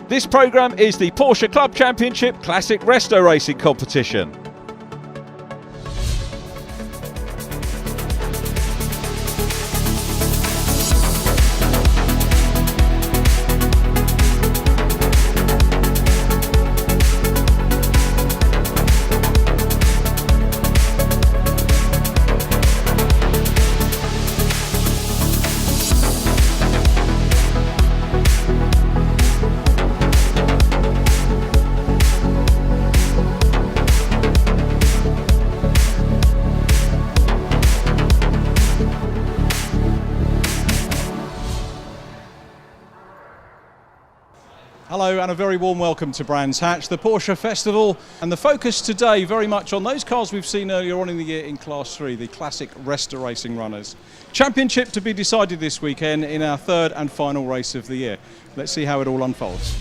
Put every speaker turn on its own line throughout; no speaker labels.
This programme is the Porsche Club Championship Classic Restoracing competition.
Hello and a very warm welcome to Brands Hatch, the Porsche Festival, and the focus today very much on those cars we've seen earlier on in the year in Class 3, the classic Restoracing runners. Championship to be decided this weekend in our third and final race of the year. Let's see how it all unfolds.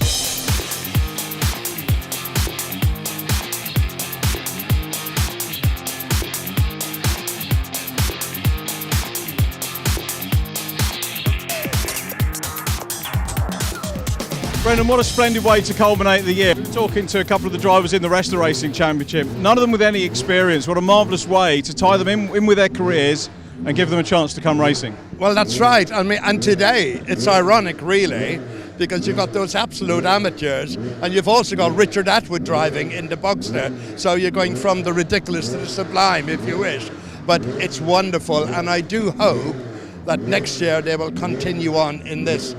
Brendan, what a splendid way to culminate the year. We were talking to a couple of the drivers in the Restoracing Championship, none of them with any experience. What a marvellous way to tie them in with their careers and give them a chance to come racing.
Well, that's right. I mean, and today it's ironic, really, because you've got those absolute amateurs and you've also got Richard Atwood driving in the Boxster. So you're going from the ridiculous to the sublime, if you wish. But it's wonderful, and I do hope that next year they will continue on in this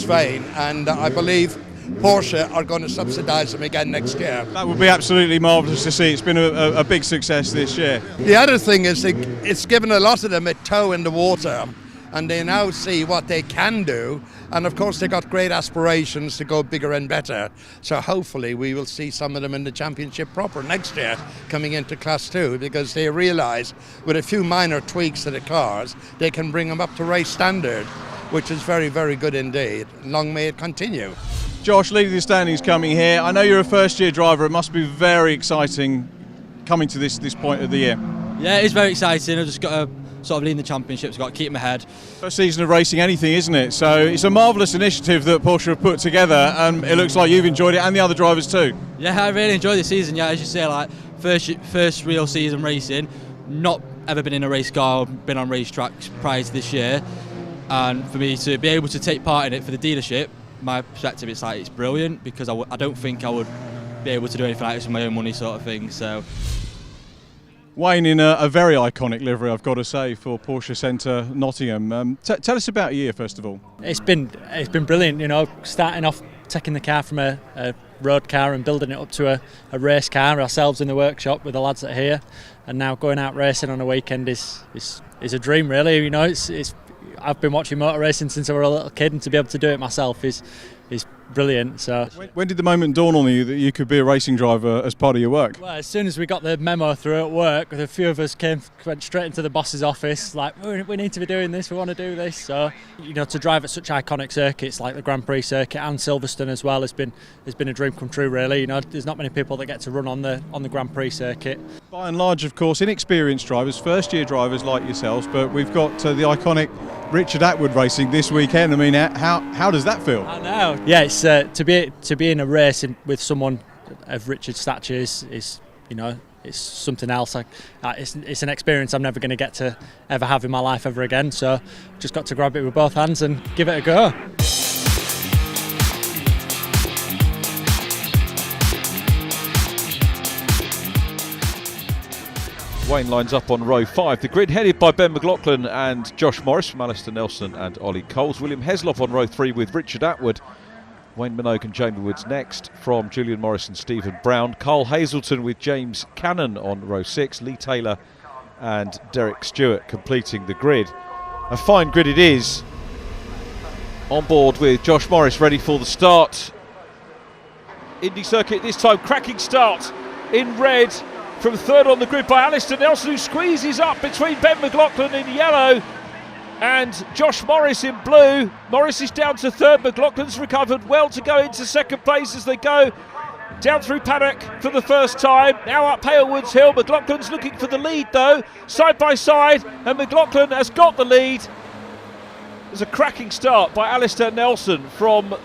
vein, and I believe Porsche are going to subsidise them again next year.
That would be absolutely marvellous to see. It's been a big success this year.
The other thing is it's given a lot of them a toe in the water, and they now see what they can do, and of course they got great aspirations to go bigger and better. So hopefully we will see some of them in the championship proper next year coming into Class 2, because they realise with a few minor tweaks to the cars they can bring them up to race standard, which is very, very good indeed. Long may it continue.
Josh, leading the standings coming here. I know you're a first-year driver. It must be very exciting coming to this point of the year.
Yeah, it's very exciting. I've just got to sort of lead the championships, got to keep my head.
First season of racing anything, isn't it? So it's a marvellous initiative that Porsche have put together, and it looks like you've enjoyed it, and the other drivers too.
Yeah, I really enjoyed the season. Yeah, as you say, like first real season racing. Not ever been in a race car or been on racetracks prior to this year. And for me to be able to take part in it for the dealership, my perspective, it's brilliant, because I don't think I would be able to do anything like this with my own money, sort of thing. So,
Wayne in a very iconic livery, I've got to say, for Porsche Centre Nottingham. Tell us about your year first of all.
It's been brilliant, you know, starting off taking the car from a road car and building it up to a race car ourselves in the workshop with the lads that are here, and now going out racing on a weekend is a dream, really. You know, it's I've been watching motor racing since I was a little kid, and to be able to do it myself is brilliant. So,
when did the moment dawn on you that you could be a racing driver as part of your work?
Well, as soon as we got the memo through at work, a few of us went straight into the boss's office, like, we need to be doing this, we want to do this. So, you know, to drive at such iconic circuits like the Grand Prix circuit and Silverstone as well has been a dream come true, really. You know, there's not many people that get to run on the Grand Prix circuit. By
and large, of course, inexperienced drivers, first-year drivers like yourselves, but we've got the iconic Richard Atwood racing this weekend. I mean, how does that feel?
I know. Yeah, it's to be in a race with someone of Richard's stature is you know, it's something else. It's an experience I'm never going to get to ever have in my life ever again. So just got to grab it with both hands and give it a go.
Wayne lines up on row 5. The grid headed by Ben Mclaughlin and Josh Morris from Alistair Nelson and Ollie Coles. William Heslop on row 3 with Richard Atwood. Wayne Minogue and Jamie Woods next from Julian Norris and Stephen Brown. Carl Hazelton with James Cannon on row 6. Lee Taylor and Derek Stewart completing the grid. A fine grid it is. On board with Josh Morris ready for the start. Indy circuit this time, cracking start in red. From third on the grid by Alistair Nelson, who squeezes up between Ben Mclaughlin in yellow and Josh Morris in blue. Morris is down to third. McLaughlin's recovered well to go into second place as they go down through paddock for the first time. Now up Halewoods Hill. McLaughlin's looking for the lead though, side by side, and McLaughlin has got the lead. There's a cracking start by Alistair Nelson from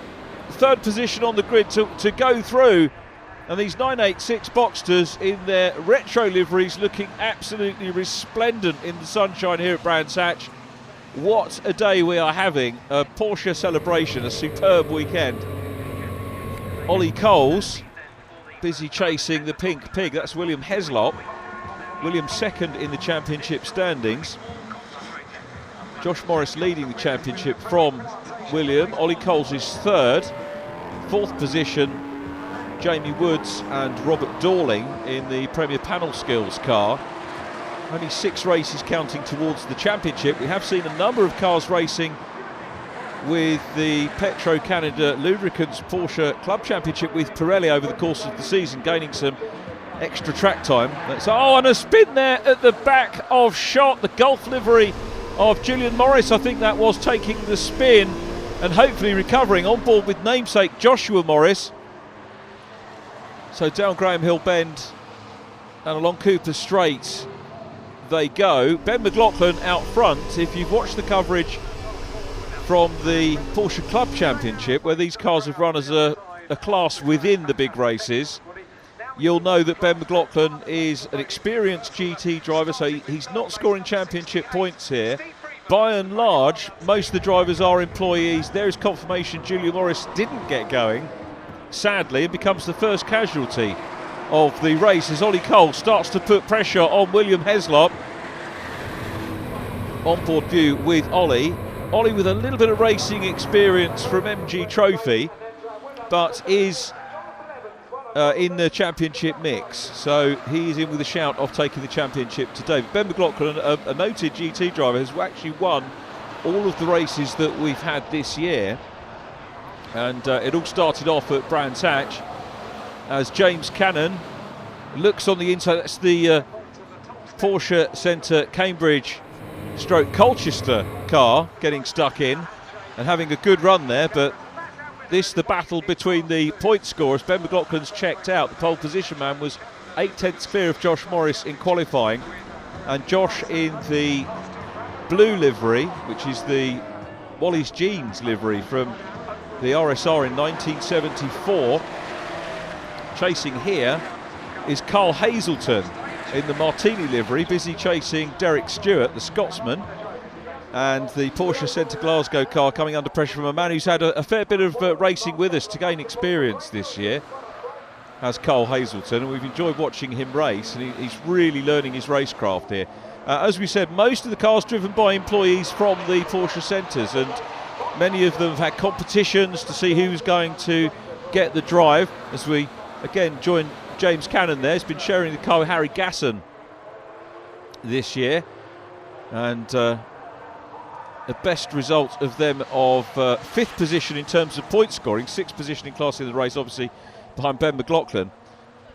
third position on the grid to go through. And these 986 Boxsters in their retro liveries looking absolutely resplendent in the sunshine here at Brands Hatch. What a day we are having. A Porsche celebration, a superb weekend. Ollie Coles busy chasing the pink pig. That's William Heslop. William second in the championship standings. Josh Morris leading the championship from William. Ollie Coles is third. Fourth position, Jamie Woods and Robert Dorling in the Premier Panel Skills car. Only 6 races counting towards the championship. We have seen a number of cars racing with the Petro Canada Lubricants Porsche Club Championship with Pirelli over the course of the season, gaining some extra track time. And a spin there at the back of shot. The Gulf livery of Julian Norris, I think that was, taking the spin and hopefully recovering on board with namesake Joshua Morris. So down Graham Hill Bend and along Cooper Straight they go. Ben Mclaughlin out front. If you've watched the coverage from the Porsche Club Championship, where these cars have run as a class within the big races, you'll know that Ben Mclaughlin is an experienced GT driver, so he's not scoring championship points here. By and large, most of the drivers are employees. There is confirmation Julian Norris didn't get going, sadly, and becomes the first casualty of the race as Ollie Cole starts to put pressure on William Heslop. Onboard view with Ollie. Ollie with a little bit of racing experience from MG Trophy, but is in the championship mix, so he is in with a shout of taking the championship today. But Ben Mclaughlin, a noted GT driver, has actually won all of the races that we've had this year, and it all started off at Brands Hatch as James Cannon looks on the inside. That's the Porsche Centre Cambridge stroke Colchester car getting stuck in and having a good run there, but this, the battle between the point scorers. Ben McLaughlin's checked out. The pole position man was 8/10 clear of Josh Morris in qualifying, and Josh in the blue livery, which is the Wally's Jeans livery from the RSR in 1974. Chasing here is Carl Hazelton in the Martini livery, busy chasing Derek Stewart, the Scotsman, and the Porsche Centre Glasgow car coming under pressure from a man who's had a fair bit of racing with us to gain experience this year, as Carl Hazelton, and we've enjoyed watching him race, and he's really learning his racecraft here. As we said, most of the cars driven by employees from the Porsche centres, and many of them have had competitions to see who's going to get the drive. As we again join James Cannon there, he's been sharing the car with Harry Gasson this year, and the best result of them of 5th position in terms of point scoring, 6th position in class in the race, obviously behind Ben McLaughlin,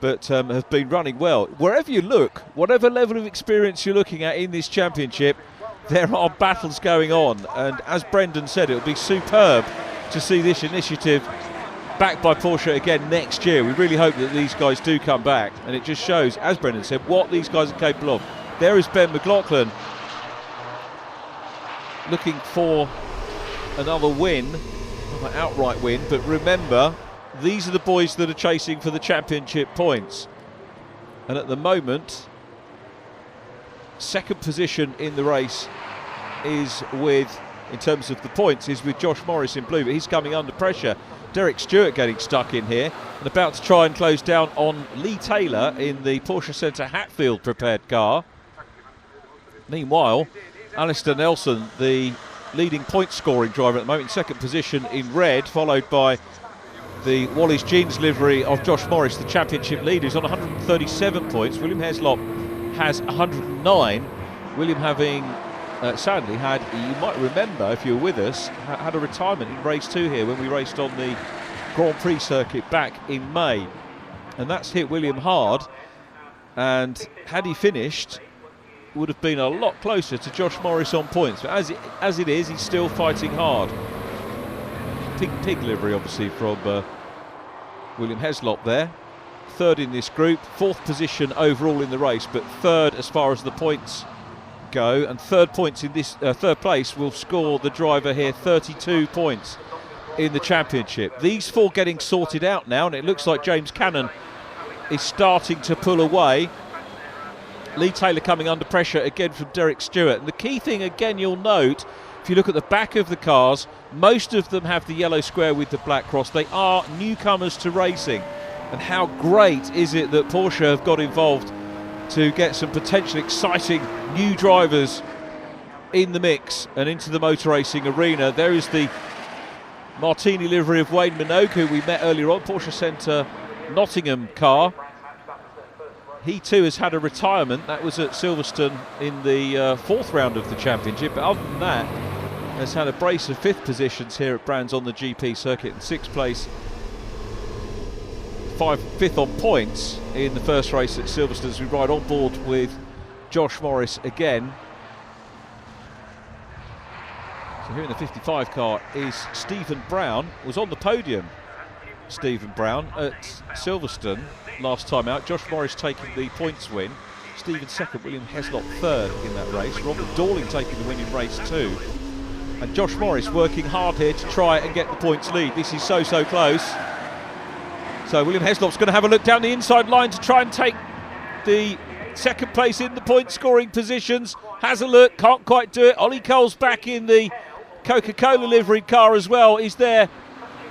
but have been running well. Wherever you look, whatever level of experience you're looking at in this championship, there are battles going on, and as Brendan said, it'll be superb to see this initiative backed by Porsche again next year. We really hope that these guys do come back, and it just shows, as Brendan said, what these guys are capable of. There is Ben McLaughlin looking for another win, not an outright win, but remember, these are the boys that are chasing for the championship points, and at the moment, 2nd position in the race is with, in terms of the points, is with Josh Morris in blue, but he's coming under pressure. Derek Stewart getting stuck in here and about to try and close down on Lee Taylor in the Porsche Centre Hatfield prepared car. Meanwhile, Alistair Nelson, the leading point scoring driver at the moment, in 2nd position in red, followed by the Wally's Jeans livery of Josh Morris, the championship leader, is on 137 points. William Heslop has 109. William having sadly had, you might remember if you were with us, had a retirement in race 2 here when we raced on the Grand Prix circuit back in May, and that's hit William hard, and had he finished would have been a lot closer to Josh Morris on points, but as it is, he's still fighting hard. Pig livery obviously from William Heslop there. 3rd in this group, 4th position overall in the race, but 3rd as far as the points go, and 3rd points in this 3rd place will score the driver here 32 points. in the championship. These 4 getting sorted out now, and it looks like James Cannon is starting to pull away. Lee Taylor coming under pressure again from Derek Stewart. And the key thing again you'll note, if you look at the back of the cars, most of them have the yellow square with the black cross. They are newcomers to racing. And how great is it that Porsche have got involved to get some potentially exciting new drivers in the mix and into the motor racing arena. There is the Martini livery of Wayne Minogue, who we met earlier on, Porsche Centre Nottingham car. He too has had a retirement. That was at Silverstone in the 4th round of the championship, but other than that has had a brace of 5th positions here at Brands on the GP circuit, in 6th place, 5th on points in the first race at Silverstone, as we ride on board with Josh Morris again. So here in the 55 car is Stephen Brown. Was on the podium, Stephen Brown, at Silverstone last time out. Josh Morris taking the points win. Stephen second, William Heslop third in that race. Robert Dorling taking the win in race 2. And Josh Morris working hard here to try and get the points lead. This is so close. So William Heslop's going to have a look down the inside line to try and take the second place in the point scoring positions. Has a look, can't quite do it. Ollie Cole's back in the Coca-Cola livery car as well. He's there,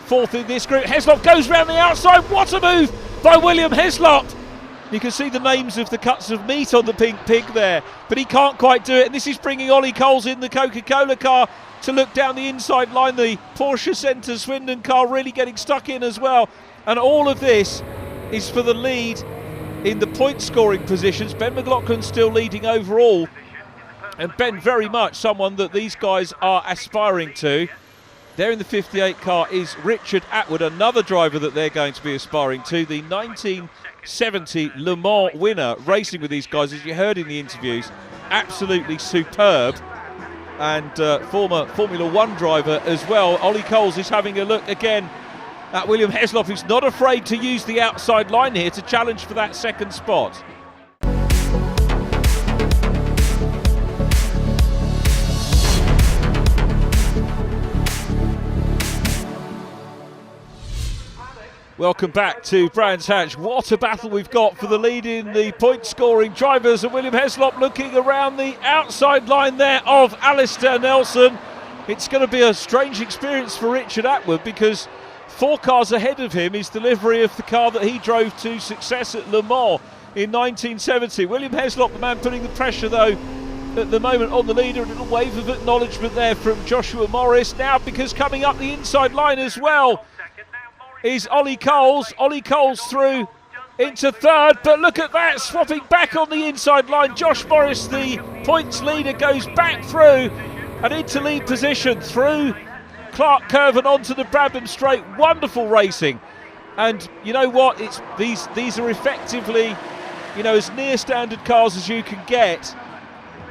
4th in this group. Heslop goes round the outside. What a move by William Heslop. You can see the names of the cuts of meat on the pink pig there, but he can't quite do it. And this is bringing Ollie Coles in the Coca-Cola car to look down the inside line. The Porsche Centre Swindon car really getting stuck in as well. And all of this is for the lead in the point scoring positions. Ben Mclaughlin still leading overall, and Ben very much someone that these guys are aspiring to. There in the 58 car is Richard Atwood, another driver that they're going to be aspiring to, the 1970 Le Mans winner, racing with these guys, as you heard in the interviews. Absolutely superb, and former Formula 1 driver as well. Ollie Coles is having a look again at William Heslop, who's not afraid to use the outside line here to challenge for that second spot. Welcome back to Brands Hatch. What a battle we've got for the lead in the point scoring drivers, and William Heslop looking around the outside line there of Alistair Nelson. It's going to be a strange experience for Richard Atwood, because 4 cars ahead of him is the livery of the car that he drove to success at Le Mans in 1970. William Heslop, the man putting the pressure though at the moment on the leader. A little wave of acknowledgement there from Joshua Morris now, because coming up the inside line as well is Ollie Coles. Ollie Coles through into 3rd, but look at that, swapping back on the inside line. Josh Morris, the points leader, goes back through and into lead position through Clark Curve and onto the Brabham Straight. Wonderful racing, and you know what, it's these are effectively, you know, as near standard cars as you can get.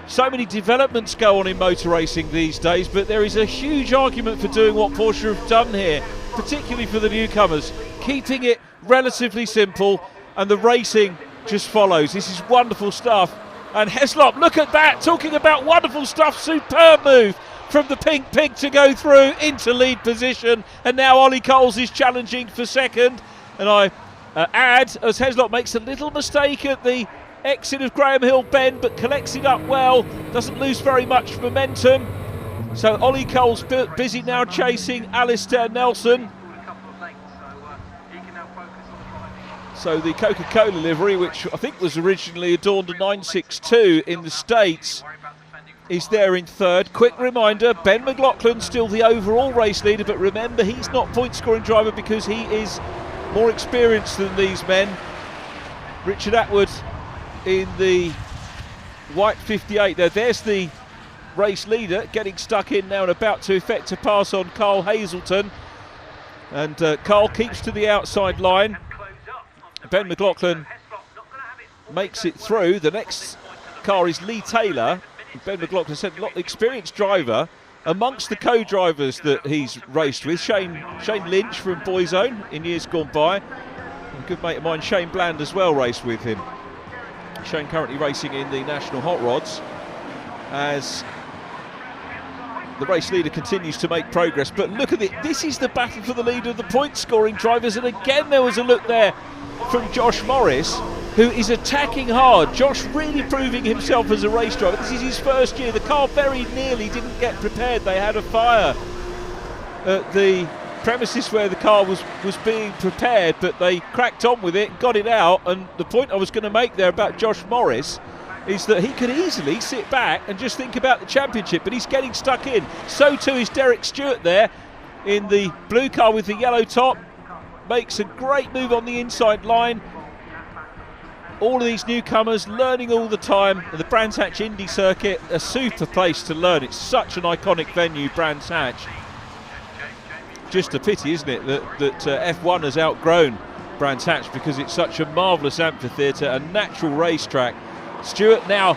So many developments go on in motor racing these days, but there is a huge argument for doing what Porsche have done here, particularly for the newcomers, keeping it relatively simple, and the racing just follows. This is wonderful stuff. And Heslop, look at that, talking about wonderful stuff. Superb move from the pink pig to go through into lead position, and now Ollie Coles is challenging for second. And I add, as Heslop makes a little mistake at the exit of Graham Hill Bend, but collects it up well, doesn't lose very much momentum. So Ollie Coles busy now chasing Alistair Nelson. So the Coca-Cola livery, which I think was originally adorned a 962 in the States, is there in 3rd. Quick reminder, Ben Mclaughlin still the overall race leader, but remember, he's not point scoring driver because he is more experienced than these men. Richard Atwood in the white 58 there. There's the race leader getting stuck in now and about to effect a pass on Carl Hazelton, and Carl keeps to the outside line. Ben Mclaughlin makes it through. The next car is Lee Taylor. Ben Mclaughlin said a lot of experienced driver amongst the co-drivers that he's raced with. Shane Lynch from Boyzone in years gone by. A good mate of mine, Shane Bland, as well, raced with him. Shane currently racing in the National Hot Rods, as the race leader continues to make progress, but look at it, this is the battle for the lead of the point scoring drivers, and again there was a look there from Josh Morris, who is attacking hard. Josh really proving himself as a race driver. This is his first year. The car very nearly didn't get prepared. They had a fire at the premises where the car was being prepared, but they cracked on with it, got it out. And the point I was going to make there about Josh Morris is that he could easily sit back and just think about the championship, but he's getting stuck in. So too is Derek Stewart there in the blue car with the yellow top. Makes a great move on the inside line. All of these newcomers learning all the time. The Brands Hatch Indy circuit, a super place to learn. It's such an iconic venue, Brands Hatch. Just a pity, isn't it, that F1 has outgrown Brands Hatch, because it's such a marvellous amphitheatre, a natural racetrack. Stewart now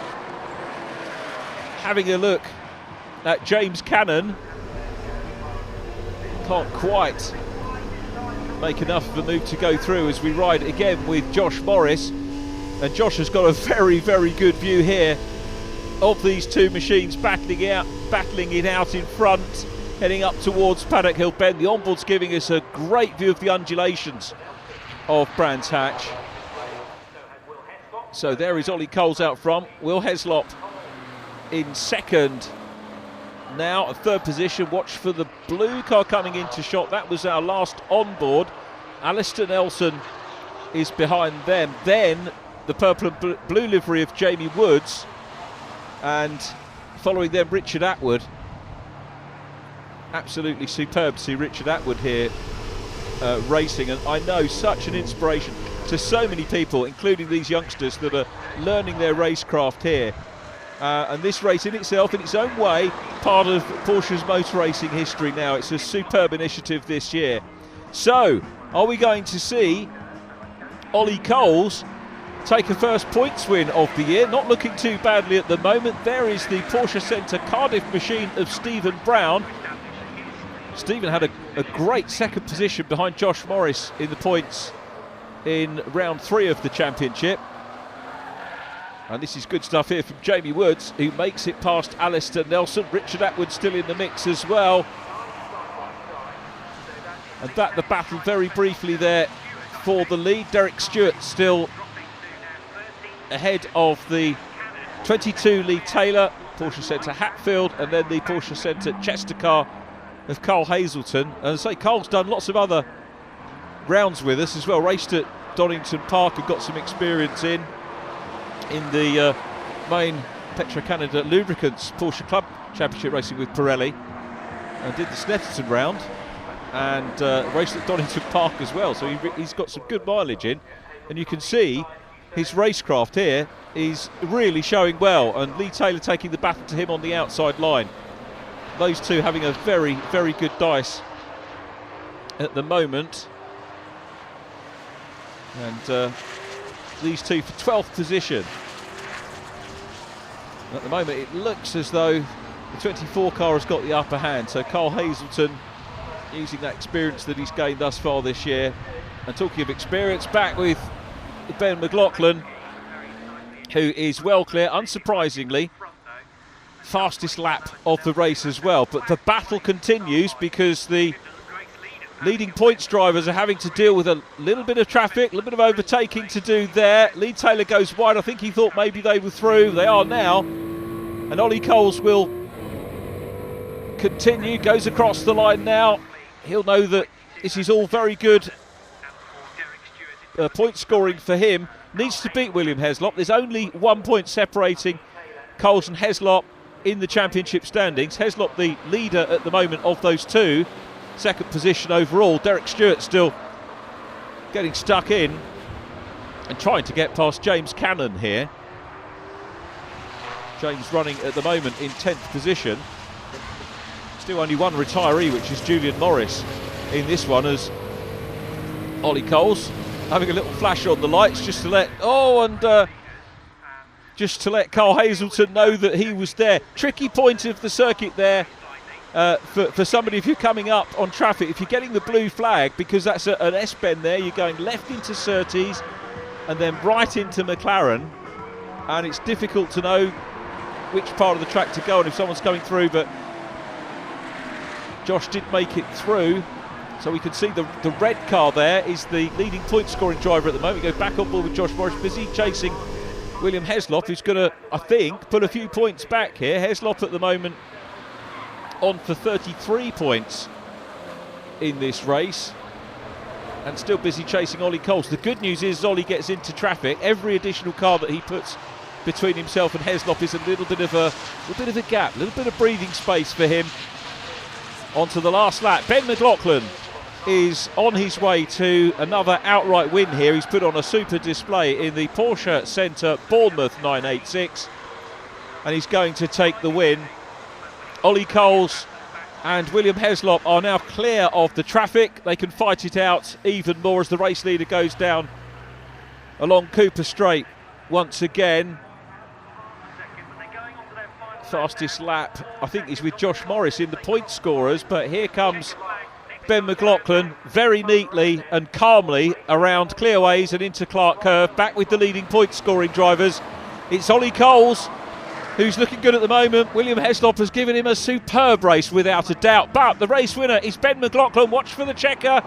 having a look at James Cannon. Can't quite make enough of a move to go through as we ride again with Josh Morris. And Josh has got a very, very good view here of these two machines battling it out in front, heading up towards Paddock Hill Bend. The onboard's giving us a great view of the undulations of Brands Hatch. So there is Ollie Coles out front. Will Heslop in second. Now a third position. Watch for the blue car coming into shot. That was our last onboard. Alistair Nelson is behind them. Then the purple and blue livery of Jamie Woods, and following them Richard Atwood. Absolutely superb to see Richard Atwood here racing, and I know such an inspiration to so many people, including these youngsters that are learning their racecraft here. And this race in itself, in its own way, part of Porsche's motor racing history now. It's a superb initiative this year. So, are we going to see Ollie Coles take a first points win of the year? Not looking too badly at the moment. There is the Porsche Centre Cardiff machine of Stephen Brown. Stephen had a great second position behind Josh Morris in the points in round 3 of the championship. And this is good stuff here from Jamie Woods, who makes it past Alistair Nelson. Richard Atwood still in the mix as well. And that the battle very briefly there for the lead. Derek Stewart still ahead of the 22 Lee Taylor, Porsche Centre Hatfield, and then the Porsche Centre Chester car of Carl Hazelton. And I say, Carl's done lots of other rounds with us as well. Raced at Donington Park and got some experience in the main Petro-Canada Lubricants Porsche Club Championship racing with Pirelli, and did the Snetterton round and raced at Donington Park as well. So he's got some good mileage in, and you can see his racecraft here is really showing well, and Lee Taylor taking the battle to him on the outside line. Those two having a very, very good dice at the moment. And these two for 12th position. At the moment it looks as though the 24 car has got the upper hand, so Carl Hazelton using that experience that he's gained thus far this year. And talking of experience, back with Ben Mclaughlin, who is well clear, unsurprisingly, fastest lap of the race as well. But the battle continues because the leading points drivers are having to deal with a little bit of traffic, a little bit of overtaking to do there. Lee Taylor goes wide. I think he thought maybe they were through. They are now. And Ollie Coles will continue, goes across the line now. He'll know that this is all very good point scoring for him. Needs to beat William Heslop. There's only 1 point separating Coles and Heslop in the championship standings. Heslop the leader at the moment of those two. Second position overall. Derek Stewart still getting stuck in and trying to get past James Cannon here. James running at the moment in 10th position. Still only one retiree, which is Julian Norris in this one, as Ollie Coles having a little flash on the lights just to let Carl Hazelton know that he was there. Tricky point of the circuit there for somebody if you're coming up on traffic, if you're getting the blue flag, because that's an S-bend there, you're going left into Surtees and then right into McLaren, and it's difficult to know which part of the track to go on if someone's coming through. But Josh did make it through. So we can see the red car there is the leading point scoring driver at the moment. We go back on board with Josh Morris, busy chasing William Heslop, who's going to, I think, put a few points back here. Heslop at the moment on for 33 points in this race, and still busy chasing Ollie Coles. The good news is Ollie gets into traffic. Every additional car that he puts between himself and Heslop is a little bit of a gap, a little bit of breathing space for him. Onto the last lap. Ben Mclaughlin is on his way to another outright win here. He's put on a super display in the Porsche Centre Bournemouth 986, and he's going to take the win. Ollie Coles and William Heslop are now clear of the traffic. They can fight it out even more as the race leader goes down along Cooper Straight once again. Fastest lap, I think, is with Josh Morris in the point scorers, but here comes Ben Mclaughlin very neatly and calmly around Clearways and into Clark Curve, back with the leading point scoring drivers. It's Ollie Coles who's looking good at the moment. William Heslop has given him a superb race without a doubt, but the race winner is Ben Mclaughlin. Watch for the checker.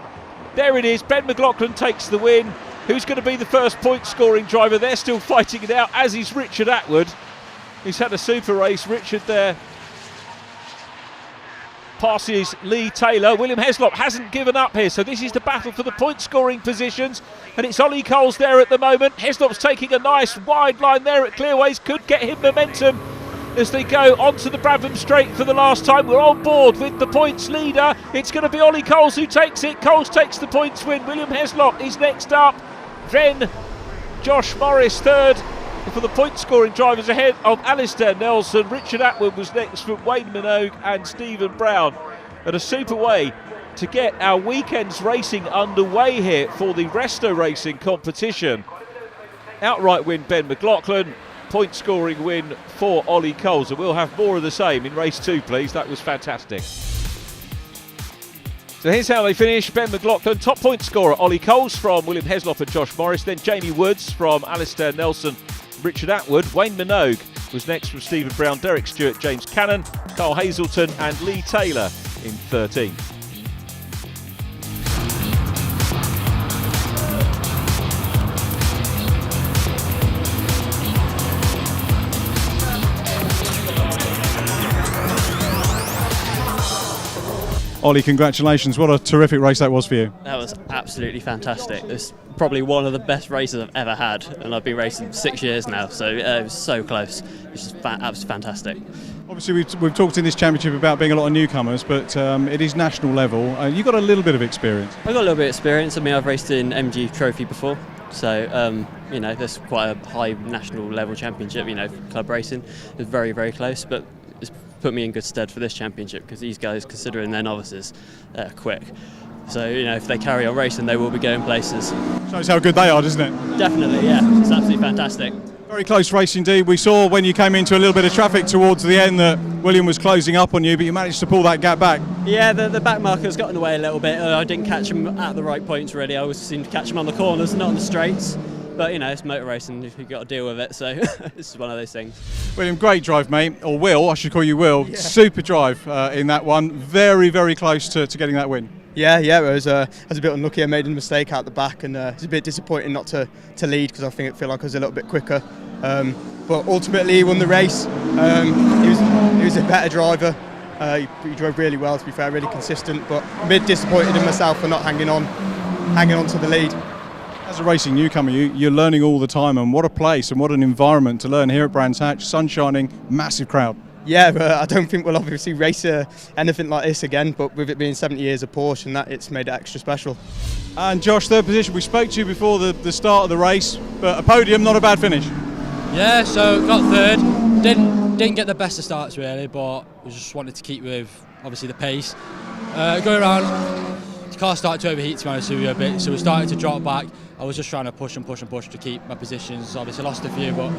There it is. Ben Mclaughlin takes the win. Who's going to be the first point scoring driver? They're still fighting it out, as is Richard Atwood. He's had a super race. Richard there passes Lee Taylor. William Heslop hasn't given up here, so this is the battle for the point scoring positions, and it's Ollie Coles there at the moment. Heslop's taking a nice wide line there at Clearways, could get him momentum as they go onto the Bradham Straight for the last time. We're on board with the points leader. It's going to be Ollie Coles who takes it. Coles takes the points win. William Heslop is next up, then Josh Morris third for the point scoring drivers, ahead of Alistair Nelson. Richard Atwood was next from Wayne Minogue and Stephen Brown, and a super way to get our weekend's racing underway here for the Restoracing competition. Outright win Ben Mclaughlin, point scoring win for Ollie Coles, and we'll have more of the same in race 2, please. That was fantastic. So here's how they finish. Ben Mclaughlin, top point scorer Ollie Coles from William Heslop and Josh Morris, then Jamie Woods from Alistair Nelson, Richard Atwood. Wayne Minogue was next from Stephen Brown, Derek Stewart, James Cannon, Carl Hazelton and Lee Taylor in 13.
Ollie, congratulations. What a terrific race that was for you.
That was absolutely fantastic. It's probably one of the best races I've ever had, and I've been racing 6 years now, so it was so close. It's just absolutely fantastic.
Obviously, we've talked in this championship about being a lot of newcomers, but it is national level. You've got a little bit of experience.
I've got a little bit of experience. I mean, I've raced in MG Trophy before, so you know, there's quite a high national level championship. You know, club racing is very, very close, but it's put me in good stead for this championship because these guys, considering they're novices, they're quick. So, you know, if they carry on racing, they will be going places.
Shows how good they are, doesn't it?
Definitely, yeah. It's absolutely fantastic.
Very close race indeed. We saw when you came into a little bit of traffic towards the end that William was closing up on you, but you managed to pull that gap back.
Yeah, the back markers got in the way a little bit. I didn't catch him at the right points really. I always seemed to catch him on the corners, not on the straights. But, you know, it's motor racing, you've got to deal with it, so this is one of those things.
William, great drive, mate. Or Will, I should call you Will. Yeah. Super drive in that one. Very, very close to getting that win.
Yeah, it was. I was a bit unlucky. I made a mistake out the back, and it's a bit disappointing not to lead because I feel like I was a little bit quicker. But ultimately, he won the race. He was a better driver. He drove really well, to be fair, really consistent. But a bit disappointed in myself for not hanging on to the lead.
As a racing newcomer, you're learning all the time, and what a place and what an environment to learn here at Brands Hatch. Sun shining, massive crowd.
Yeah, but I don't think we'll obviously race anything like this again, but with it being 70 years of Porsche and that, it's made it extra special.
And Josh, third position. We spoke to you before the start of the race, but a podium, not a bad finish.
Yeah, so got third. Didn't get the best of starts really, but we just wanted to keep with obviously the pace. Going around, the car started to overheat, to be honest with you, a bit, so we started to drop back. I was just trying to push to keep my positions. Obviously lost a few, but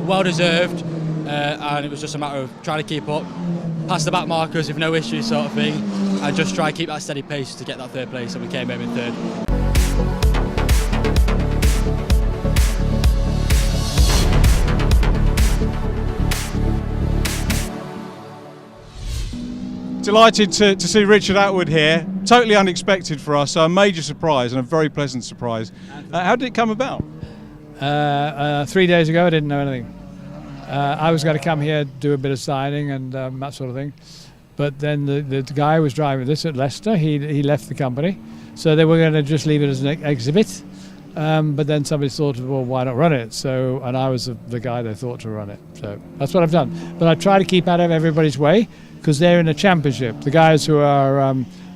well deserved. And it was just a matter of trying to keep up, past the back markers with no issues sort of thing, and just try and keep that steady pace to get that third place, and we came home in third.
Delighted to see Richard Atwood here. Totally unexpected for us, so a major surprise and a very pleasant surprise. How did it come about?
3 days ago, I didn't know anything. I was going to come here, do a bit of signing and that sort of thing. But then the guy who was driving this at Leicester, he left the company. So they were going to just leave it as an exhibit. But then somebody thought, well, why not run it? So, and I was the guy they thought to run it. So that's what I've done. But I try to keep out of everybody's way because they're in a championship. The guys who are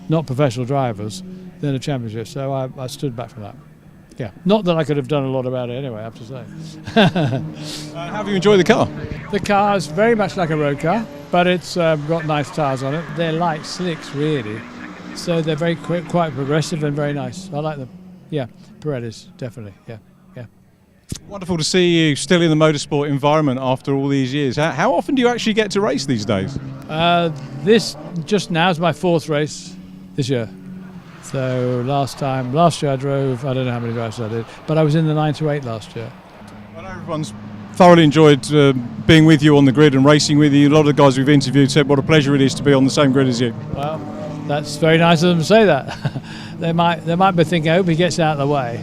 not professional drivers, they're in a championship. So I stood back from that. Yeah, not that I could have done a lot about it anyway, I have to say.
How have you enjoyed the car?
The car is very much like a road car, but it's got nice tyres on it. They're light slicks, really. So they're very quick, quite progressive and very nice. I like them. Yeah, Paredes, definitely, yeah.
Wonderful to see you still in the motorsport environment after all these years. How often do you actually get to race these days?
This just now is my 4th race this year. So last year I drove, I don't know how many races I did, but I was in the 9 to 8 last year.
I know everyone's thoroughly enjoyed being with you on the grid and racing with you. A lot of the guys we've interviewed said what a pleasure it is to be on the same grid as you.
Well, that's very nice of them to say that. They might be thinking, I hope he gets out of the way.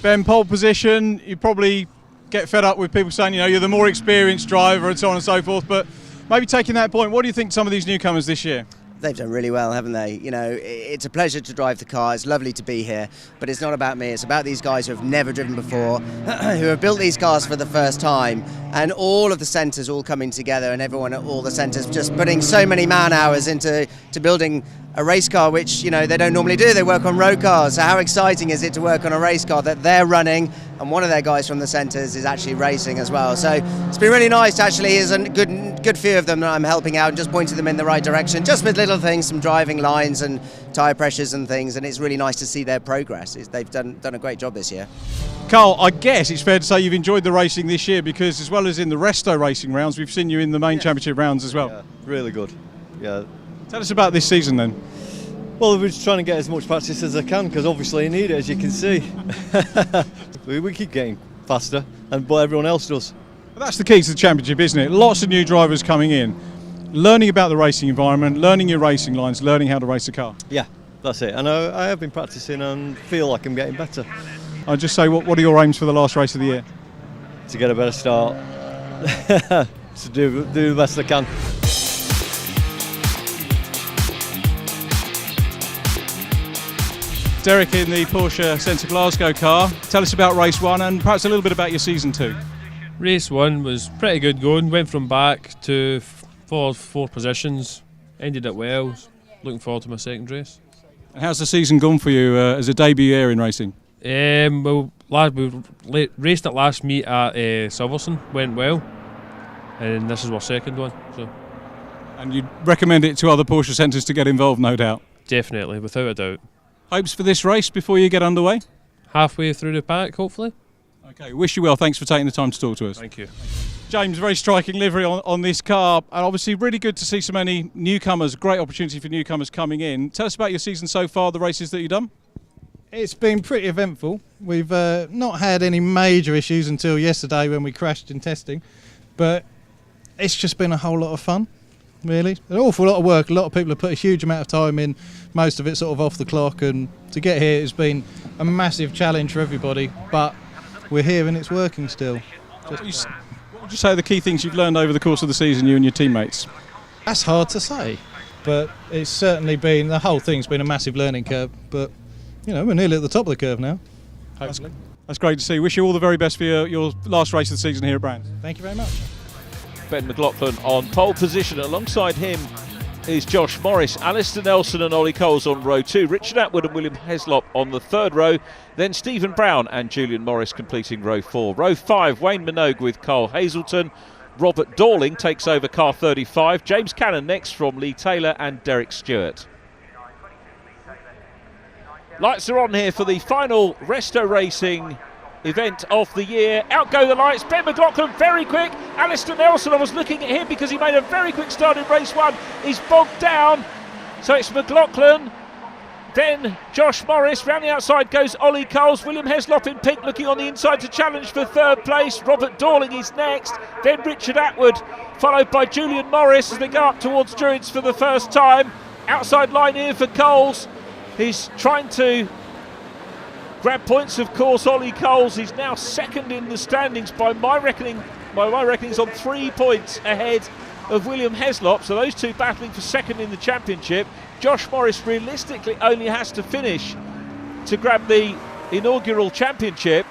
Ben, pole position, you probably get fed up with people saying, you're the more experienced driver and so on and so forth, but maybe taking that point, what do you think some of these newcomers this year?
They've done really well, haven't they? It's a pleasure to drive the car. It's lovely to be here, but it's not about me. It's about these guys who have never driven before, who have built these cars for the first time, and all of the centres all coming together, and everyone at all the centres just putting so many man hours into building a race car, which they don't normally do. They work on road cars. So how exciting is it to work on a race car that they're running, and one of their guys from the centres is actually racing as well. So it's been really nice. Actually, is a good few of them that I'm helping out and just pointing them in the right direction, just with little things, some driving lines and tyre pressures and things. And it's really nice to see their progress. They've done a great job this year.
Carl, I guess it's fair to say you've enjoyed the racing this year because, as well as in the Resto racing rounds, we've seen you in the main championship rounds as well.
Yeah, really good. Yeah.
Tell us about this season then.
Well, we're just trying to get as much practice as I can because obviously I need it, as you can see. we keep getting faster, but everyone else does.
Well, that's the key to the championship, isn't it? Lots of new drivers coming in, learning about the racing environment, learning your racing lines, learning how to race a car.
Yeah, that's it. And I have been practicing and feel like I'm getting better.
I'll just say, what are your aims for the last race of the year?
To get a better start, to do the best I can.
Derek in the Porsche Centre Glasgow car. Tell us about race 1 and perhaps a little bit about your season 2.
Race 1 was pretty good going. Went from back to four positions. Ended it well. Looking forward to my second race.
And how's the season gone for you as a debut in racing?
We raced at last meet at Silverstone. Went well. And this is our second one. So.
And you'd recommend it to other Porsche centres to get involved, no doubt?
Definitely, without a doubt.
Hopes for this race before you get underway?
Halfway through the pack, hopefully.
Okay, wish you well. Thanks for taking the time to talk to us.
Thank you.
James, very striking livery on this car, and obviously really good to see so many newcomers. Great opportunity for newcomers coming in. Tell us about your season so far, the races that you've done.
It's been pretty eventful. We've not had any major issues until yesterday when we crashed in testing, but it's just been a whole lot of fun. Really, an awful lot of work. A lot of people have put a huge amount of time in, most of it sort of off the clock, and to get here has been a massive challenge for everybody, but we're here and it's working still.
What would you say are the key things you've learned over the course of the season, you and your teammates?
That's hard to say, but it's certainly been, the whole thing's been a massive learning curve, but we're nearly at the top of the curve now, hopefully.
That's great to see. Wish you all the very best for your last race of the season here at Brands.
Thank you very much.
Ben Mclaughlin on pole position. Alongside him is Josh Morris, Alistair Nelson and Ollie Coles on row 2, Richard Atwood and William Heslop on the 3rd row, then Stephen Brown and Julian Norris completing row 4. Row 5, Wayne Minogue with Carl Hazelton, Robert Dorling takes over car 35, James Cannon next from Lee Taylor and Derek Stewart. Lights are on here for the final Restoracing event of the year. Out go the lights. Ben Mclaughlin very quick. Alistair Nelson, I was looking at him because he made a very quick start in race 1. He's bogged down. So it's Mclaughlin then Josh Morris. Round the outside goes Ollie Coles. William Heslop in pink looking on the inside to challenge for third place. Robert Dorling is next. Then Richard Atwood, followed by Julian Norris as they go up towards Druids for the first time. Outside line here for Coles. He's trying to grab points, of course. Ollie Coles is now second in the standings by my reckonings on 3 points ahead of William Heslop. So those two battling for second in the championship. Josh Morris realistically only has to finish to grab the inaugural championship.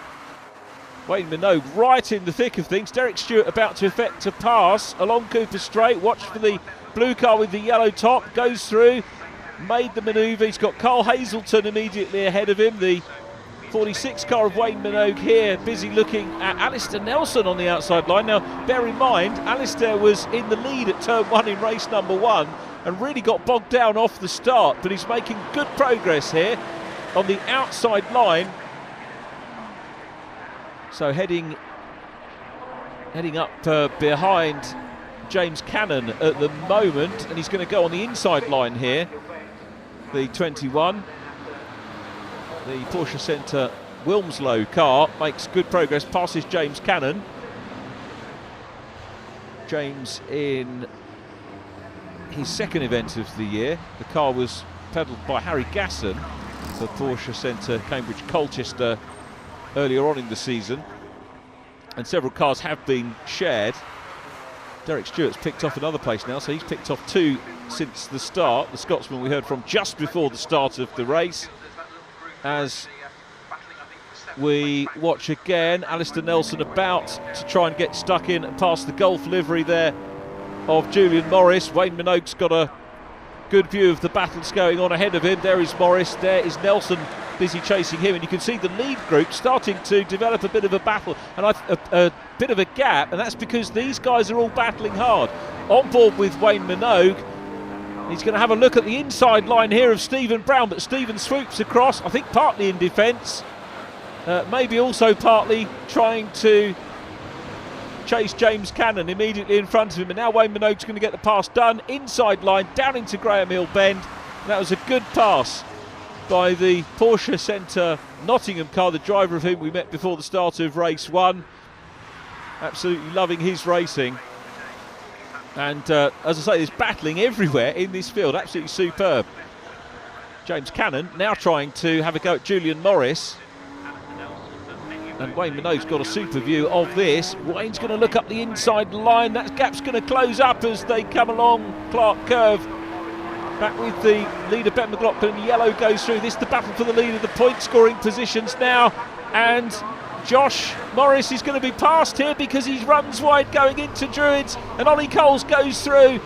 Wayne Minogue right in the thick of things. Derek Stewart about to effect a pass along Cooper Straight. Watch for the blue car with the yellow top. Goes through, made the manoeuvre. He's got Carl Hazelton immediately ahead of him. The 46 car of Wayne Minogue here, busy looking at Alistair Nelson on the outside line. Now, bear in mind, Alistair was in the lead at turn 1 in race number 1 and really got bogged down off the start, but he's making good progress here on the outside line. So heading up behind James Cannon at the moment, and he's going to go on the inside line here. The 21, the Porsche Centre Wilmslow car makes good progress, passes James Cannon. James in his second event of the year. The car was pedalled by Harry Gasson for Porsche Centre Cambridge Colchester earlier on in the season, and several cars have been shared. Derek Stewart's picked off another place now, so he's picked off 2 since the start. The Scotsman we heard from just before the start of the race. As we watch again, Alistair Nelson about to try and get stuck in and past the Golf livery there of Julian Morris. Wayne Minogue's got a good view of the battles going on ahead of him. There is Morris, there is Nelson busy chasing him, and you can see the lead group starting to develop a bit of a battle and a bit of a gap, and that's because these guys are all battling hard. On board with Wayne Minogue, he's going to have a look at the inside line here of Stephen Brown, but Stephen swoops across, I think partly in defence, maybe also partly trying to chase James Cannon immediately in front of him, and now Wayne Minogue's going to get the pass done. Inside line down into Graham Hill Bend, and that was a good pass by the Porsche Centre Nottingham car, the driver of whom we met before the start of race 1. Absolutely loving his racing. And as I say, there's battling everywhere in this field, absolutely superb. James Cannon now trying to have a go at Julian Morris. And Wayne Minogue's got a super view of this. Wayne's going to look up the inside line. That gap's going to close up as they come along Clark Curve. Back with the leader, Ben Mclaughlin. Yellow goes through. This is the battle for the lead of the point scoring positions now. And Josh Morris is going to be passed here because he runs wide going into Druids. And Ollie Coles goes through.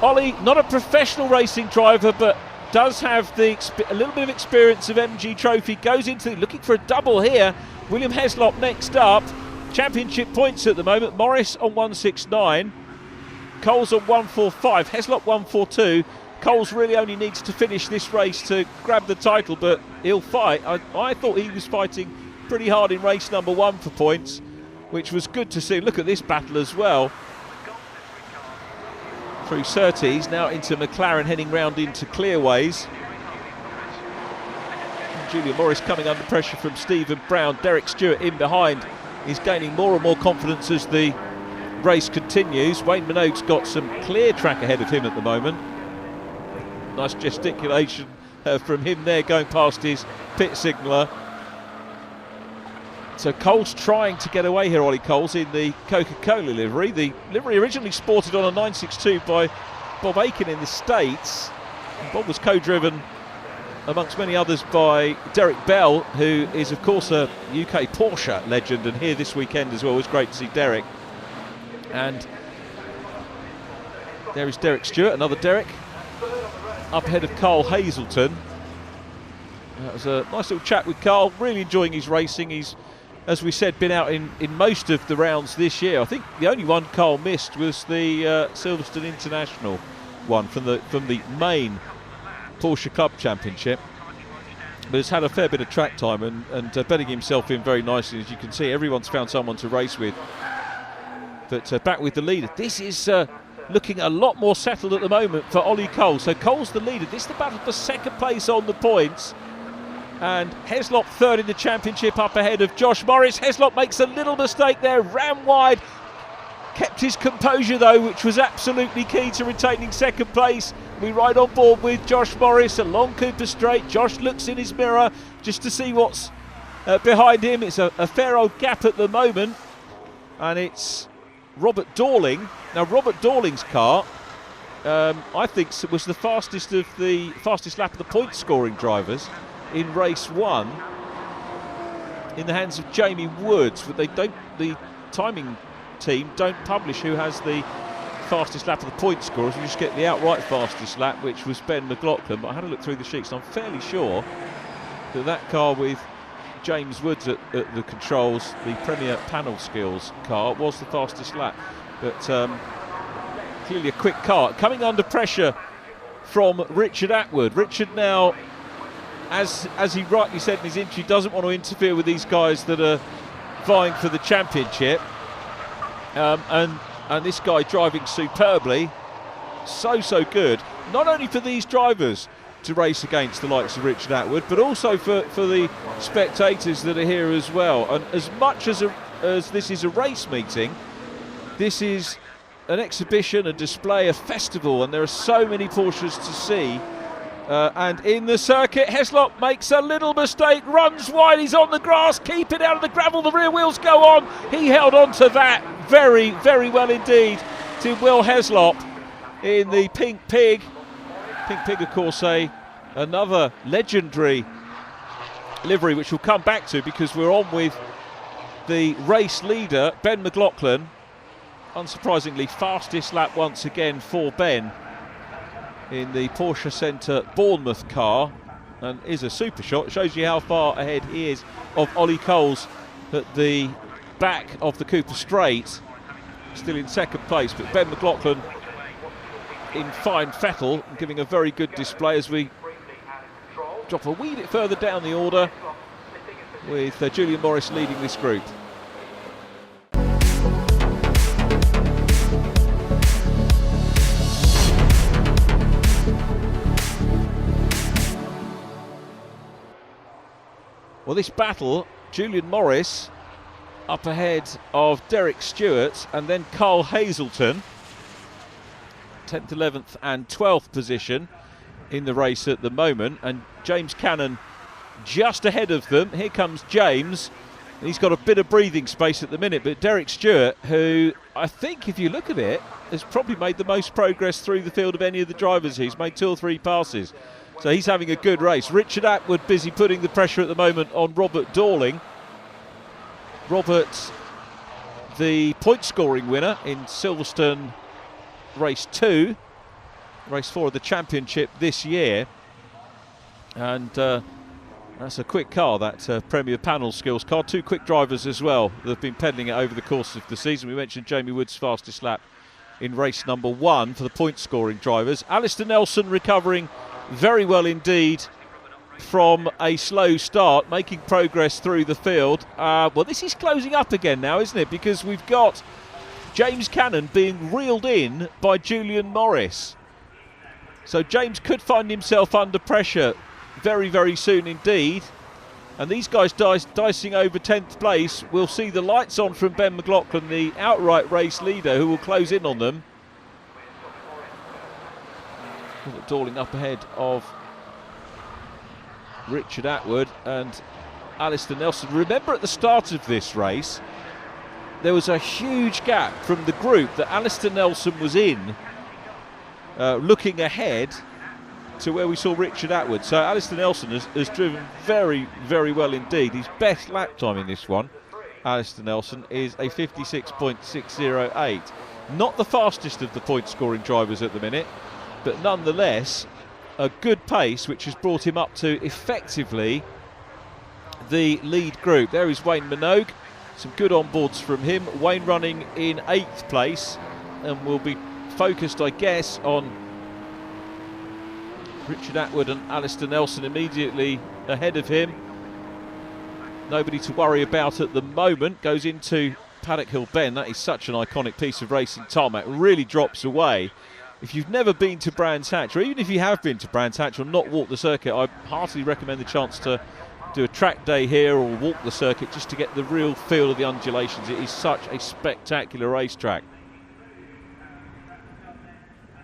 Ollie, not a professional racing driver, but does have a little bit of experience of MG Trophy. Goes into looking for a double here. William Heslop next up. Championship points at the moment. Morris on 169. Coles on 145, Heslop 142. Coles really only needs to finish this race to grab the title, but he'll fight. I thought he was fighting pretty hard in race number 1 for points, which was good to see. Look at this battle as well. Through Surtees, now into McLaren, heading round into Clearways. Julian Morris coming under pressure from Stephen Brown. Derek Stewart in behind is gaining more and more confidence as the race continues. Wayne Minogue's got some clear track ahead of him at the moment. Nice gesticulation from him there going past his pit signaller. So Coles trying to get away here, Ollie Coles, in the Coca-Cola livery. The livery originally sported on a 962 by Bob Aiken in the States. And Bob was co-driven, amongst many others, by Derek Bell, who is of course a UK Porsche legend, and here this weekend as well. It was great to see Derek. And there is Derek Stewart, another Derek, up ahead of Carl Hazelton. That was a nice little chat with Carl, really enjoying his racing. He's, as we said, been out in most of the rounds this year. I think the only one Carl missed was the Silverstone International one from the main Porsche Club Championship. But has had a fair bit of track time and bedding himself in very nicely. As you can see, everyone's found someone to race with. But back with the leader. This is looking a lot more settled at the moment for Ollie Coles. So Coles the leader. This is the battle for second place on the points. And Heslop third in the championship, up ahead of Josh Morris. Heslop makes a little mistake there, ran wide. Kept his composure though, which was absolutely key to retaining second place. We ride on board with Josh Morris along Cooper Straight. Josh looks in his mirror just to see what's behind him. It's a fair old gap at the moment. And it's Robert Dorling. Now Robert Dorling's car, I think, was the fastest lap of the point scoring drivers in race 1 in the hands of Jamie Woods, but the timing team don't publish who has the fastest lap of the point scorers. You just get the outright fastest lap, which was Ben Mclaughlin. But I had a look through the sheets and I'm fairly sure that car with James Woods at the controls, the Premier Panel Skills car, was the fastest lap. But clearly a quick car. Coming under pressure from Richard Atwood. Richard now, as he rightly said in his interview, doesn't want to interfere with these guys that are vying for the championship. And this guy driving superbly, so good. Not only for these drivers to race against the likes of Richard Atwood, but also for the spectators that are here as well. And as much as this is a race meeting, this is an exhibition, a display, a festival, and there are so many Porsches to see. And in the circuit, Heslop makes a little mistake, runs wide, he's on the grass, keep it out of the gravel, the rear wheels go on. He held on to that very, very well indeed to Will Heslop in the Pink Pig. Pink Pig, of course, another legendary livery, which we'll come back to because we're on with the race leader, Ben Mclaughlin. Unsurprisingly, fastest lap once again for Ben in the Porsche Centre Bournemouth car, and is a super shot. It shows you how far ahead he is of Ollie Coles at the back of the Cooper Straight, still in second place. But Ben Mclaughlin in fine fettle, giving a very good display as we drop a wee bit further down the order with Julian Norris leading this group. Well, this battle, Julian Norris up ahead of Derek Stewart and then Carl Hazelton, 10th, 11th and 12th position in the race at the moment, and James Cannon just ahead of them. Here comes James. He's got a bit of breathing space at the minute, but Derek Stewart, who I think if you look at it, has probably made the most progress through the field of any of the drivers. He's made 2 or 3 passes. So he's having a good race. Richard Atwood busy putting the pressure at the moment on Robert Dorling. Robert, the point scoring winner in Silverstone race 2, race 4 of the championship this year. And that's a quick car, that Premier Panel Skills car. 2 quick drivers as well that have been peddling it over the course of the season. We mentioned Jamie Wood's fastest lap in race number 1 for the point scoring drivers. Alistair Nelson recovering very well indeed from a slow start, making progress through the field. Well, this is closing up again now, isn't it? Because we've got James Cannon being reeled in by Julian Norris. So James could find himself under pressure very, very soon indeed. And these guys dicing over 10th place. We'll see the lights on from Ben Mclaughlin, the outright race leader, who will close in on them. Dorling up ahead of Richard Atwood and Alistair Nelson. Remember at the start of this race, there was a huge gap from the group that Alistair Nelson was in, looking ahead to where we saw Richard Atwood. So Alistair Nelson has driven very, very well indeed. His best lap time in this one, Alistair Nelson, is a 56.608. Not the fastest of the point scoring drivers at the minute, but nonetheless a good pace, which has brought him up to effectively the lead group. There is Wayne Minogue, some good onboards from him. Wayne running in 8th place, and will be focused, I guess, on Richard Atwood and Alistair Nelson immediately ahead of him. Nobody to worry about at the moment. Goes into Paddock Hill Bend. That is such an iconic piece of racing tarmac. Really drops away. If you've never been to Brands Hatch, or even if you have been to Brands Hatch or not walked the circuit, I heartily recommend the chance to do a track day here or walk the circuit just to get the real feel of the undulations. It is such a spectacular racetrack.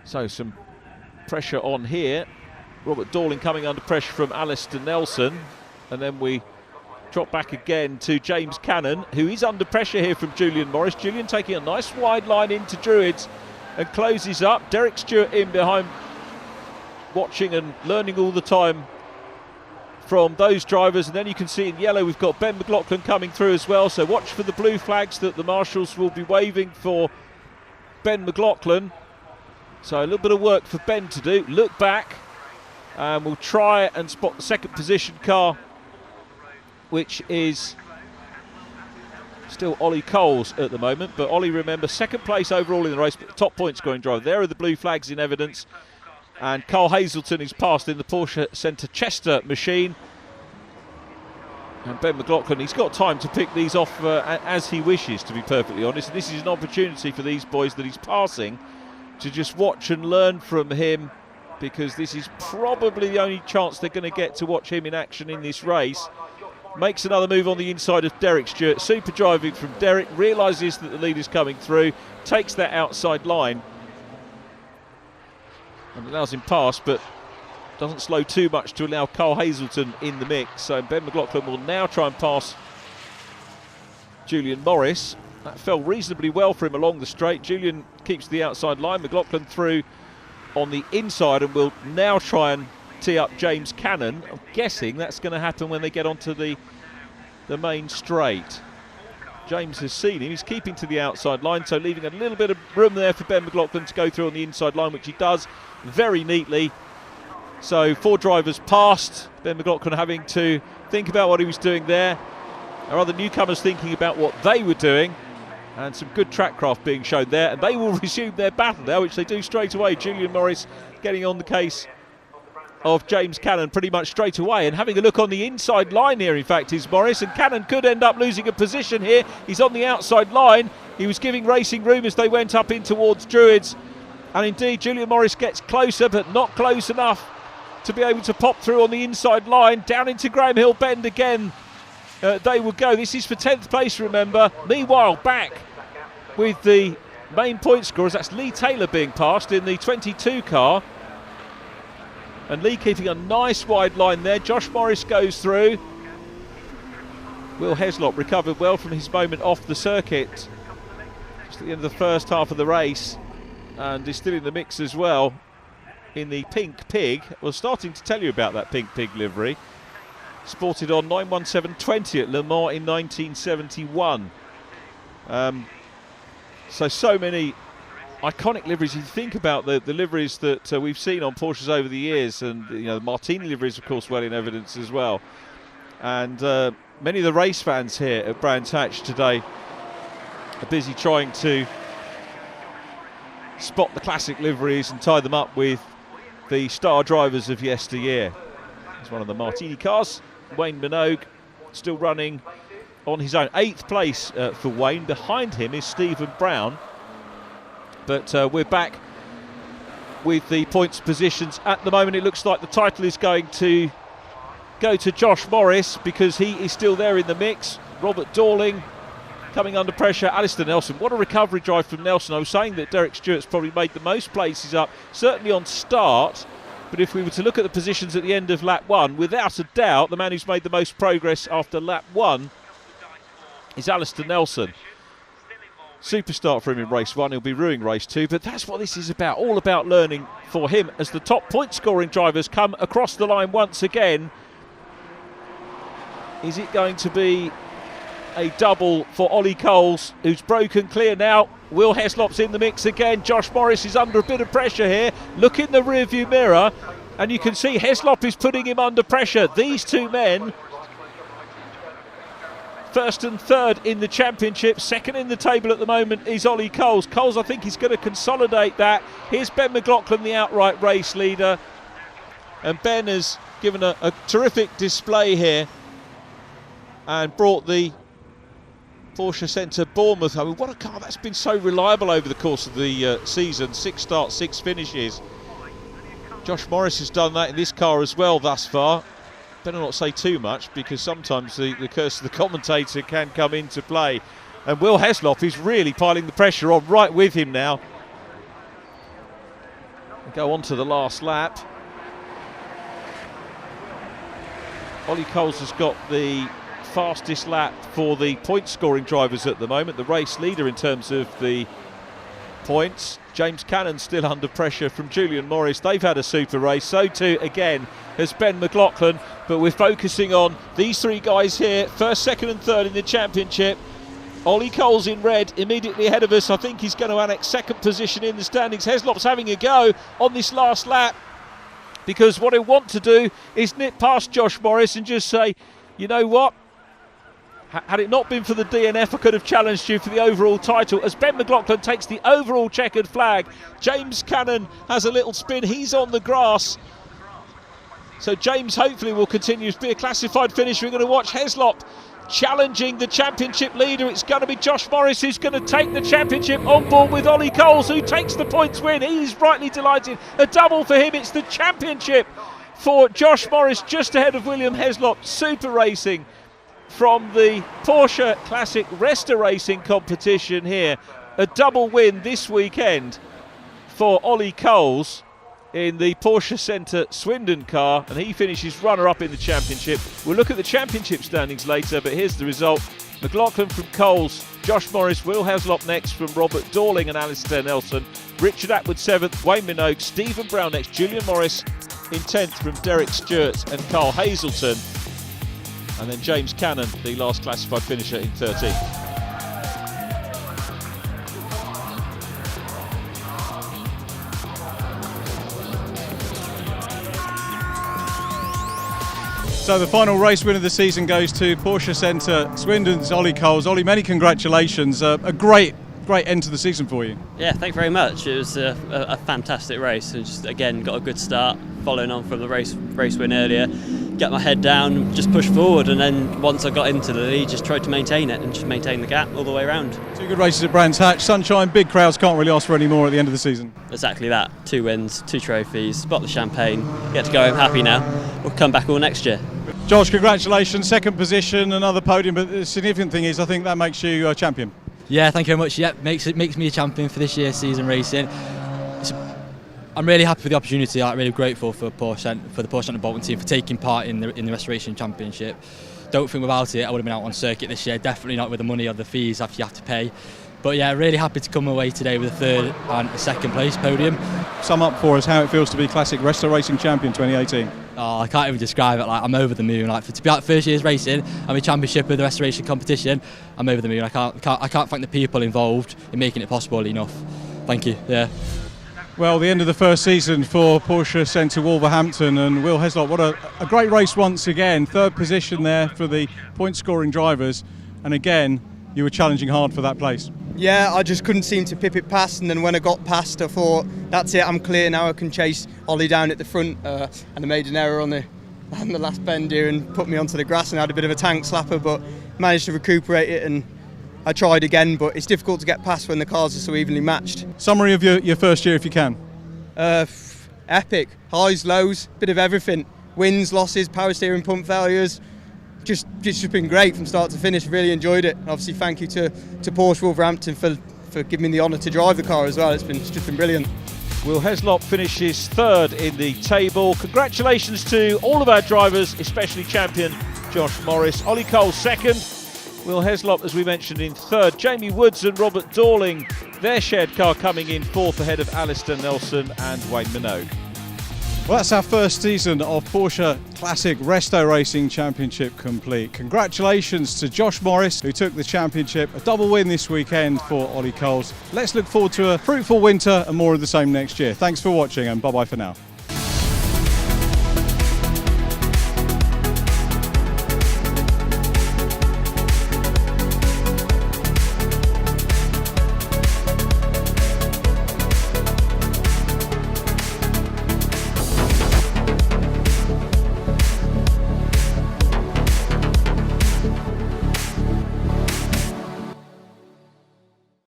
So some pressure on here. Robert Dorling coming under pressure from Alistair Nelson, and then we drop back again to James Cannon, who is under pressure here from Julian Norris. Julian taking a nice wide line into Druids and closes up. Derek Stewart in behind, watching and learning all the time from those drivers. And then you can see in yellow we've got Ben Mclaughlin coming through as well, so watch for the blue flags that the marshals will be waving for Ben Mclaughlin. So a little bit of work for Ben to do. Look back and we'll try and spot the second position car, which is still Ollie Coles at the moment. But Ollie, remember, second place overall in the race, but the top point scoring driver. There are the blue flags in evidence. And Carl Hazelton is passed in the Porsche Centre Chester machine. And Ben Mclaughlin, he's got time to pick these off as he wishes, to be perfectly honest. And this is an opportunity for these boys that he's passing to just watch and learn from him, because this is probably the only chance they're going to get to watch him in action in this race. Makes another move on the inside of Derek Stewart. Super driving from Derek, realises that the lead is coming through, takes that outside line and allows him past, but doesn't slow too much to allow Carl Hazelton in the mix. So Ben Mclaughlin will now try and pass Julian Norris. That fell reasonably well for him along the straight. Julian keeps the outside line. Mclaughlin through on the inside and will now try and tee up James Cannon. I'm guessing that's going to happen when they get onto the main straight. James has seen him. He's keeping to the outside line, so leaving a little bit of room there for Ben Mclaughlin to go through on the inside line, which he does very neatly. So 4 drivers past. Ben Mclaughlin having to think about what he was doing there. Our other newcomers thinking about what they were doing. And some good track craft being shown there. And they will resume their battle now, which they do straight away. Julian Norris getting on the case of James Cannon pretty much straight away. And having a look on the inside line here, in fact, is Morris. And Cannon could end up losing a position here. He's on the outside line. He was giving racing room as they went up in towards Druids. And indeed, Julian Norris gets closer, but not close enough to be able to pop through on the inside line. Down into Graham Hill Bend again. They will go. This is for 10th place, remember. Meanwhile, back with the main point scorers. That's Lee Taylor being passed in the 22 car. And Lee keeping a nice wide line there. Josh Morris goes through. Will Heslop recovered well from his moment off the circuit just at the end of the first half of the race, and is still in the mix as well in the Pink Pig. I was starting to tell you about that Pink Pig livery. Sported on 91720 at Le Mans in 1971. So many iconic liveries. You think about the liveries that we've seen on Porsches over the years, and you know, the Martini liveries, of course, well in evidence as well. And many of the race fans here at Brands Hatch today are busy trying to spot the classic liveries and tie them up with the star drivers of yesteryear. It's one of the Martini cars. Wayne Minogue still running on his own. 8th place for Wayne. Behind him is Stephen Brown. But we're back with the points positions. At the moment, it looks like the title is going to go to Josh Morris, because he is still there in the mix. Robert Dorling coming under pressure. Alistair Nelson. What a recovery drive from Nelson. I was saying that Derek Stewart's probably made the most places up, certainly on start. But if we were to look at the positions at the end of lap 1, without a doubt, the man who's made the most progress after lap 1 is Alistair Nelson. Super start for him in race 1. He'll be ruining race 2, but that's what this is about. All about learning for him as the top point scoring drivers come across the line once again. Is it going to be a double for Ollie Coles, who's broken clear now? Will Heslop's in the mix again. Josh Morris is under a bit of pressure here. Look in the rearview mirror and you can see Heslop is putting him under pressure. These two men, first and third in the championship. Second in the table at the moment is Ollie Coles. Coles, I think, he's going to consolidate that. Here's Ben Mclaughlin, the outright race leader. And Ben has given a terrific display here and brought the Porsche Centre Bournemouth. I mean, what a car that's been so reliable over the course of the season. 6 starts, 6 finishes. Josh Morris has done that in this car as well thus far. Better not say too much, because sometimes the curse of the commentator can come into play. And Will Heslop is really piling the pressure on, right with him now. We go on to the last lap. Ollie Coles has got the fastest lap for the point scoring drivers at the moment, the race leader in terms of the points. James Cannon still under pressure from Julian Norris. They've had a super race. So too again has Ben Mclaughlin, but we're focusing on these 3 guys here, first, second and third in the championship. Ollie Coles in red, immediately ahead of us. I think he's going to annex second position in the standings. Heslop's having a go on this last lap, because what I want to do is nip past Josh Morris and just say, you know what? Had it not been for the DNF, I could have challenged you for the overall title. As Ben Mclaughlin takes the overall checkered flag, James Cannon has a little spin. He's on the grass. So James hopefully will continue to be a classified finisher. We're going to watch Heslop challenging the championship leader. It's going to be Josh Morris who's going to take the championship on board with Ollie Coles, who takes the points win. He's rightly delighted. A double for him. It's the championship for Josh Morris, just ahead of William Heslop. Super racing from the Porsche Classic Restoracing competition here. A double win this weekend for Ollie Coles in the Porsche Centre Swindon car, and he finishes runner-up in the championship. We'll look at the championship standings later, but here's the result. Mclaughlin from Coles, Josh Morris, Will Heslop next from Robert Dorling and Alistair Nelson, Richard Atwood 7th, Wayne Minogue, Stephen Brown next, Julian Norris in 10th from Derek Stewart and Carl Hazelton, and then James Cannon, the last classified finisher, in 13th.
So the final race win of the season goes to Porsche Centre Swindon's Ollie Coles. Ollie, many congratulations. A great end to the season for you.
Yeah, thank you very much. It was a fantastic race. And just again got a good start, following on from the race win earlier. Get my head down, just push forward, and then once I got into the lead, just tried to maintain it and just maintain the gap all the way around.
2 good races at Brands Hatch, sunshine, big crowds, can't really ask for any more at the end of the season.
Exactly that. 2 wins, 2 trophies, bottle of champagne. Get to go home happy now. We'll come back all next year.
Josh, congratulations, second position, another podium, but the significant thing is I think that makes you a champion.
Yeah, thank you very much. Yeah, makes me a champion for this year's season racing. I'm really happy for the opportunity. I'm really grateful for the Porsche Centre Bolton team for taking part in the Restoration Championship. Don't think without it I would have been out on circuit this year. Definitely not with the money or the fees you have to pay. But yeah, really happy to come away today with a 3rd and a 2nd place podium. Sum
up for us how it feels to be Classic Restoracing Champion 2018.
Oh, I can't even describe it. Like, I'm over the moon. Like, to be at first year's racing, I'm a championship of the restoration competition. I'm over the moon. I can't thank the people involved in making it possible enough. Thank you. Yeah.
Well, the end of the first season for Porsche Centre Wolverhampton, and Will Heslop, what a great race once again. 3rd position there for the point scoring drivers, and again you were challenging hard for that place.
Yeah, I just couldn't seem to pip it past, and then when I got past I thought, that's it, I'm clear now, I can chase Ollie down at the front, and I made an error on the last bend here and put me onto the grass and had a bit of a tank slapper, but managed to recuperate it, and I tried again, but it's difficult to get past when the cars are so evenly matched.
Summary of your first year if you can.
Epic, highs, lows, bit of everything, wins, losses, power steering, pump failures. Just been great from start to finish. Really enjoyed it. Obviously, thank you to Porsche Wolverhampton for giving me the honour to drive the car as well. It's just been brilliant.
Will Heslop finishes 3rd in the table. Congratulations to all of our drivers, especially champion Josh Morris. Ollie Coles 2nd. Will Heslop, as we mentioned, in 3rd. Jamie Woods and Robert Dorling, their shared car coming in 4th ahead of Alistair Nelson and Wayne Minogue.
Well, that's our first season of Porsche Classic Restoracing Championship complete. Congratulations to Josh Morris, who took the championship. A double win this weekend for Ollie Coles. Let's look forward to a fruitful winter and more of the same next year. Thanks for watching, and bye-bye for now.